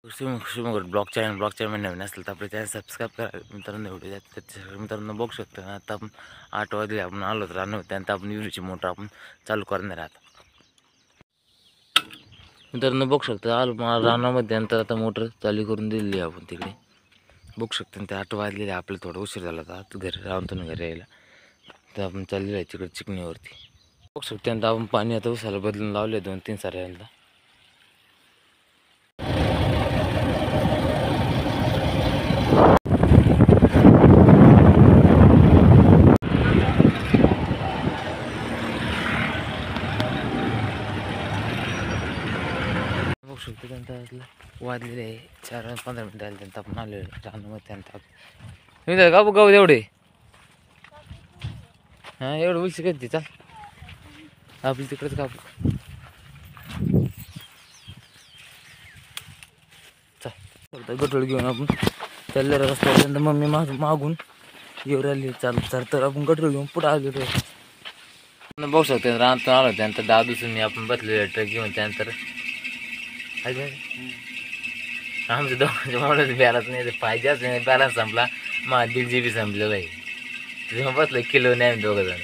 Blog channel नवीन असेल तर आपल्या चॅनल सबस्क्राईब करा मित्रांनो. व्हिडिओ त्याच्या मित्रांनो बघू शकतो ना. आता आपण 8 वाजले आपण आलो तर राहणार त्यानंतर आपण विहिरीची मोटर आपण चालू करणार आहात. मित्रांनो बघू शकता आलो रानामध्ये नंतर आता मोटर चालू करून दिलेली आपण तिकडे बघू शकतो. ते 8 वाजलेले आपल्याला थोडा उशीर झाला होता घरी राहून घरी यायला. तर आपण चाललेलो आहे तिकडे चिकणीवरती बघू शकतो. त्यानंतर आपण पाणी आता उसाला बदलून लावले 2-3 साऱ्यांदा. बघू शकतो त्यानंतर वाजलेले आहे 4-15 मिनिटं आले त्यांचं आपण आले रानामध्ये. त्यानंतर मी कापू गाव एवढे हां एवढं उलशी कधी चाल आपली तिकडेच कापू चाल. गटोळ घेऊन आपण चालले रस्त्यापर्यंत. मम्मी मागून येऊ राहिली चाल तर आपण गटोळ घेऊन पुढे आलो. बघू शकतो रानातून आलो त्यानंतर दादूसून मी आपण बसलेलो ट्रक घेऊन. त्यानंतर आमच्या दोघांच्या मोबाईल बॅलन्स नाही पाहिजेच नाही. बॅलन्स संपला. 1.5 GB संपलेला आहे. बसलं किलो नाही दोघं जण.